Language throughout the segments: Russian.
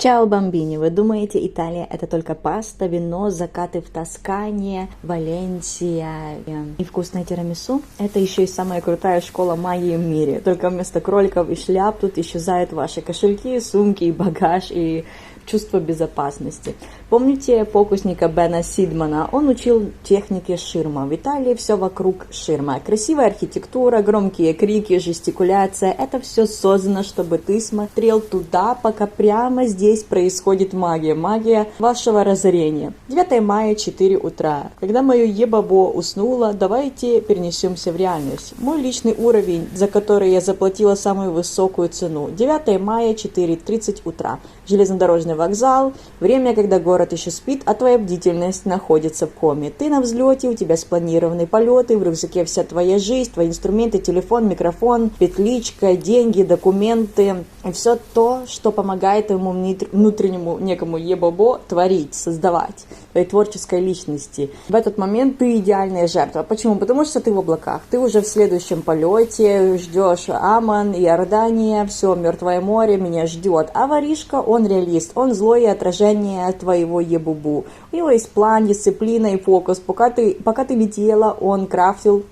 Чао, бомбини! Вы думаете, Италия это только паста, вино, закаты в Тоскане, Валенсия и вкусное тирамису? Это еще и самая крутая школа магии в мире. Только вместо кроликов и шляп тут исчезают ваши кошельки, сумки и багаж, и чувство безопасности. Помните фокусника Бена Сидмана? Он учил технике ширма. В Италии все вокруг ширма. Красивая архитектура, громкие крики, жестикуляция. Это все создано, чтобы ты смотрел туда, пока прямо здесь происходит магия. Магия вашего разорения. 9 мая, 4 утра. Когда мое ебабо уснуло, давайте перенесемся в реальность. Мой личный уровень, за который я заплатила самую высокую цену. 9 мая, 4:30 утра. Железнодорожный вокзал. Время, когда город еще спит, а твоя бдительность находится в коме. Ты на взлете, у тебя спланированные полеты, в рюкзаке вся твоя жизнь, твои инструменты, телефон, микрофон, петличка, деньги, документы. И все то, что помогает твоему внутреннему некому ебабо творить, создавать, твоей творческой личности. В этот момент ты идеальная жертва. Почему? Потому что ты в облаках. Ты уже в следующем полете, ждешь Аман, Иордания, все, Мертвое море меня ждет. А воришка, он реалист, он злое отражение твоего ебубу. У него есть план, дисциплина и фокус. Пока ты летела, он крафтил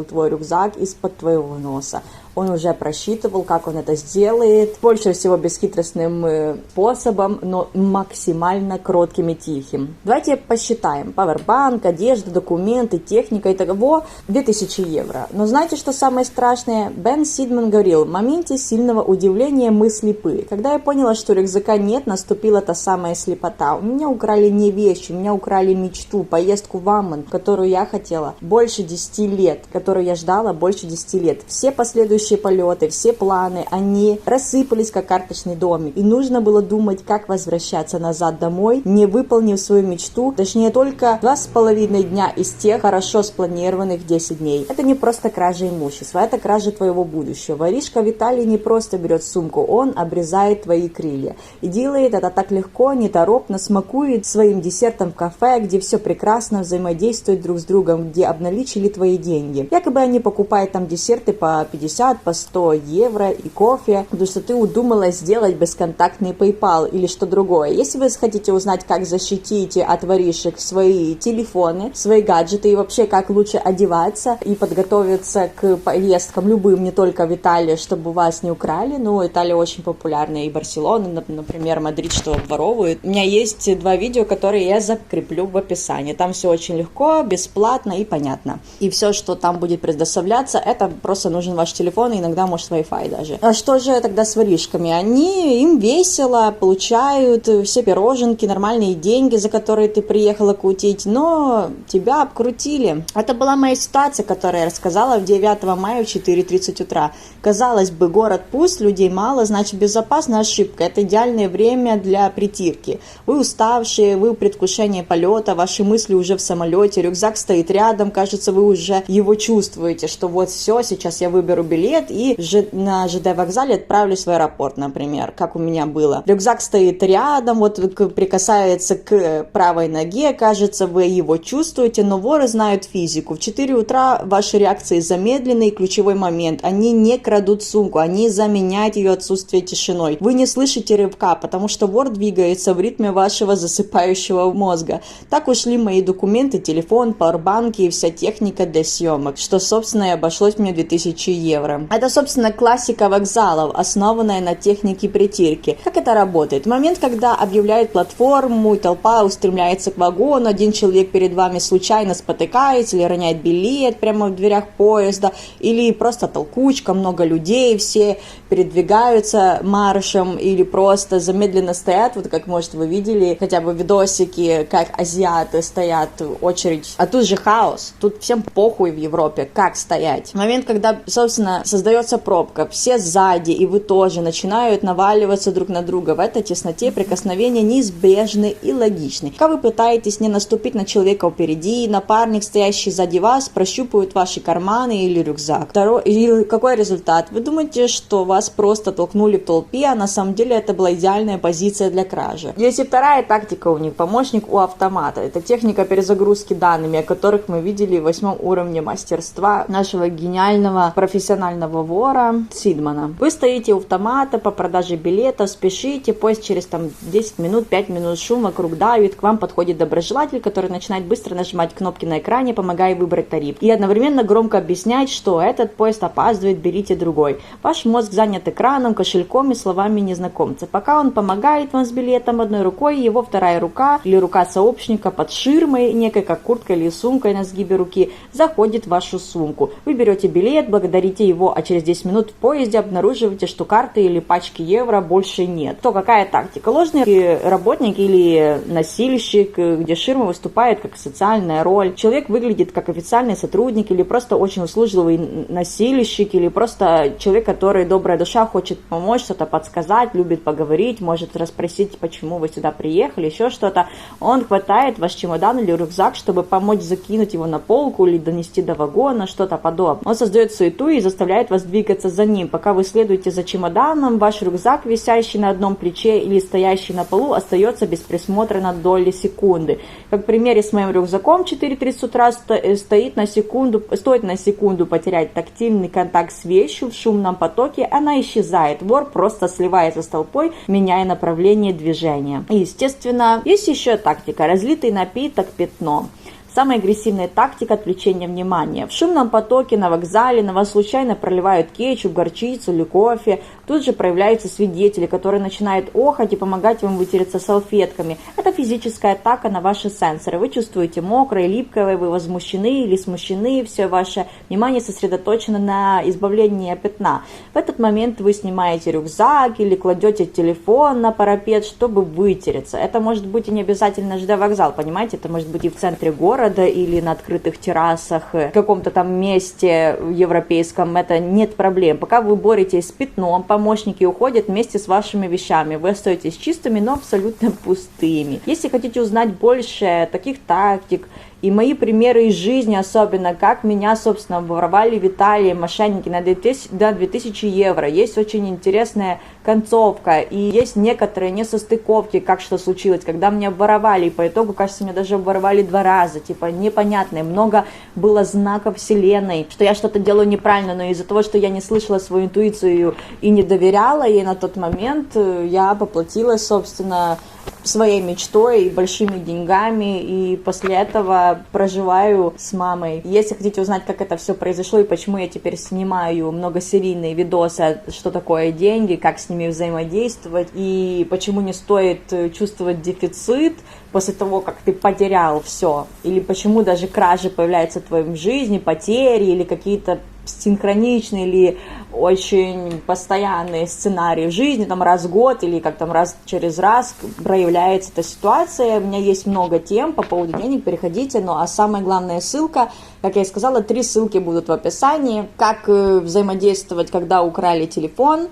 твой рюкзак из-под твоего носа. Он уже просчитывал, как он это сделает. Больше всего бесхитростным способом, но максимально кротким и тихим. Давайте посчитаем. Павербанк, одежда, документы, техника. Итого 2000 евро. Но знаете, что самое страшное? Бен Сидман говорил: в моменте сильного удивления мы слепы. Когда я поняла, что рюкзака нет, наступила та самая слепота. У меня украли не вещи, у меня украли мечту, поездку в Амман, которую я хотела больше 10 лет, которую я ждала больше 10 лет. Все последующие полеты, все планы, они рассыпались как карточный домик. И нужно было думать, как возвращаться назад домой, не выполнив свою мечту, точнее только 2,5 дня из тех хорошо спланированных 10 дней. Это не просто кража имущества, это кража твоего будущего. Воришка в Италии не просто берет сумку, он обрезает твои крылья. И делает это так легко, неторопно, смакует своим десертом в кафе, где все прекрасно взаимодействует друг с другом, где обналичили твои деньги. Якобы они покупают там десерты по 50, по 100 евро и кофе, потому что ты удумала сделать бесконтактный PayPal или что другое. Если вы хотите узнать, как защитить от воришек свои телефоны, свои гаджеты и вообще как лучше одеваться и подготовиться к поездкам любым, не только в Италию, чтобы вас не украли, ну, Италия очень популярна, и Барселона, например, Мадрид, что воровывают. У меня есть 2 видео, которые я закреплю в описании. Там все очень легко, бесплатно и понятно. И все, что там будет предоставляться, это просто нужен ваш телефон, и иногда может Wi-Fi даже. А что же тогда с воришками? Им весело, получают все пироженки, нормальные деньги, за которые ты приехала кутить, но тебя обкрутили. Это была моя ситуация, которую я рассказала в 9 мая в 4:30 утра. Казалось бы, город пуст, людей мало, значит безопасна. Ошибка. Это идеальное время для притирки. Вы уставшие, вы в предвкушении полета, ваши мысли уже в самолете, рюкзак стоит рядом, кажется, вы уже его чувствуете, что вот все, сейчас я выберу билет и на ЖД вокзале отправлюсь в аэропорт, например, как у меня было. Рюкзак стоит рядом, вот прикасается к правой ноге, кажется, вы его чувствуете, но воры знают физику. В 4 утра ваши реакции замедлены, и ключевой момент. Они не крадут сумку, они заменяют ее отсутствие тишиной. Вы не слышите рывка, потому что вор двигается в ритме вашего засыпающего мозга. Так ушли мои документы, телефон, пауэрбанки и вся техника для съемок, что, собственно, и обошлось мне 2000 евро. Это, собственно, классика вокзалов, основанная на технике притирки. Как это работает? В момент, когда объявляют платформу, и толпа устремляется к вагону, один человек перед вами случайно спотыкается или роняет билет прямо в дверях поезда, или просто толкучка, много людей, все передвигаются маршем или просто замедленно стоят, вот как, может, вы видели хотя бы видосики, как азиаты стоят в очередь. А тут же хаос, тут всем похуй в Европе, как стоять. В момент, когда, собственно, создается пробка, все сзади, и вы тоже начинают наваливаться друг на друга. В этой тесноте прикосновения неизбежны и логичны. Когда вы пытаетесь не наступить на человека впереди, напарник, стоящий сзади вас, прощупывает ваши карманы или рюкзак. И какой результат? Вы думаете, что вас просто толкнули в толпе, а на самом деле это была идеальная позиция для кражи. Есть и вторая тактика у них, помощник у автомата. Это техника перезагрузки данными, о которых мы видели в 8 уровне мастерства нашего гениального профессионального профессионального вора Сидмана. Вы стоите у автомата по продаже билетов, спешите, поезд через 10 минут, 5 минут, шум вокруг давит, к вам подходит доброжелатель, который начинает быстро нажимать кнопки на экране, помогая выбрать тариф. И одновременно громко объяснять, что этот поезд опаздывает, берите другой. Ваш мозг занят экраном, кошельком и словами незнакомца. Пока он помогает вам с билетом одной рукой, его вторая рука или рука сообщника под ширмой, некой как куртка или сумкой на сгибе руки, заходит в вашу сумку. Вы берете билет, благодарите его, а через 10 минут в поезде обнаруживаете, что карты или пачки евро больше нет. То какая тактика? Ложный работник или носильщик, где ширма выступает как социальная роль. Человек выглядит как официальный сотрудник или просто очень услужливый носильщик, или просто человек, который добрая душа, хочет помочь, что-то подсказать, любит поговорить, может расспросить, почему вы сюда приехали, еще что-то. Он хватает ваш чемодан или рюкзак, чтобы помочь закинуть его на полку или донести до вагона, что-то подобное. Он создает суету и заставляет вас двигаться за ним. Пока вы следуете за чемоданом, ваш рюкзак, висящий на одном плече или стоящий на полу, остается без присмотра на доли секунды. Как в примере с моим рюкзаком 4:30 утра стоит на секунду потерять тактильный контакт с вещью в шумном потоке, она исчезает. Вор просто сливается с толпой, меняя направление движения. И, естественно, есть еще тактика: разлитый напиток пятном. Самая агрессивная тактика отвлечения внимания. В шумном потоке на вокзале на вас случайно проливают кетчуп, горчицу или кофе. Тут же проявляются свидетели, которые начинают охать и помогать вам вытереться салфетками. Это физическая атака на ваши сенсоры. Вы чувствуете мокрое, липкое, вы возмущены или смущены, все ваше внимание сосредоточено на избавлении от пятна. В этот момент вы снимаете рюкзак или кладете телефон на парапет, чтобы вытереться. Это может быть и не обязательно ЖД вокзал, понимаете? Это может быть и в центре города, или на открытых террасах, в каком-то там месте европейском, это нет проблем. Пока вы боретесь с пятном, помощники уходят вместе с вашими вещами. Вы остаетесь чистыми, но абсолютно пустыми. Если хотите узнать больше таких тактик и мои примеры из жизни, особенно как меня, собственно, воровали в Италии мошенники на 2000 евро, есть очень интересная концовка и есть некоторые несостыковки, как что случилось, когда меня воровали, и по итогу, кажется, меня даже воровали 2 раза, типа непонятное, много было знаков вселенной, что я что-то делаю неправильно, но из-за того, что я не слышала свою интуицию и не доверяла ей на тот момент, я поплатилась, собственно, своей мечтой и большими деньгами, и после этого проживаю с мамой. Если хотите узнать, как это все произошло и почему я теперь снимаю многосерийные видосы, что такое деньги, как с ними взаимодействовать, и почему не стоит чувствовать дефицит после того, как ты потерял все, или почему даже кражи появляются в твоей жизни, потери или какие-то синхроничные или очень постоянные сценарии в жизни, там раз в год или как там раз через раз проявляется эта ситуация. У меня есть много тем по поводу денег, переходите, ну а самая главная ссылка, как я и сказала, 3 ссылки будут в описании, как взаимодействовать, когда украли телефон,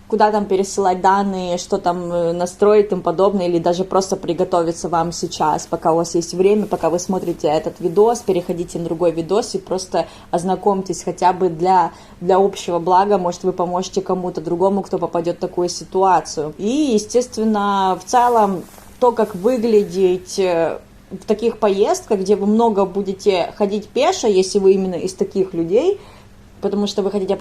куда там пересылать данные, что там настроить и тому подобное, или даже просто приготовиться вам сейчас, пока у вас есть время, пока вы смотрите этот видос, переходите на другой видос и просто ознакомьтесь хотя бы для общего блага, может вы поможете кому-то другому, кто попадет в такую ситуацию. И, естественно, в целом, то, как выглядеть в таких поездках, где вы много будете ходить пешо, если вы именно из таких людей, потому что вы хотите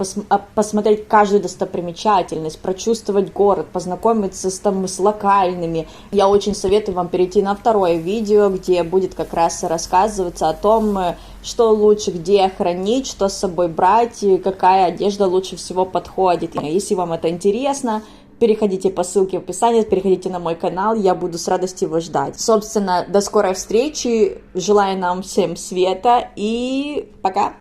посмотреть каждую достопримечательность, прочувствовать город, познакомиться с локальными. Я очень советую вам перейти на 2 видео, где будет как раз рассказываться о том, что лучше где хранить, что с собой брать, какая одежда лучше всего подходит. Если вам это интересно, переходите по ссылке в описании, переходите на мой канал, я буду с радостью вас ждать. Собственно, до скорой встречи, желаю нам всем света и пока!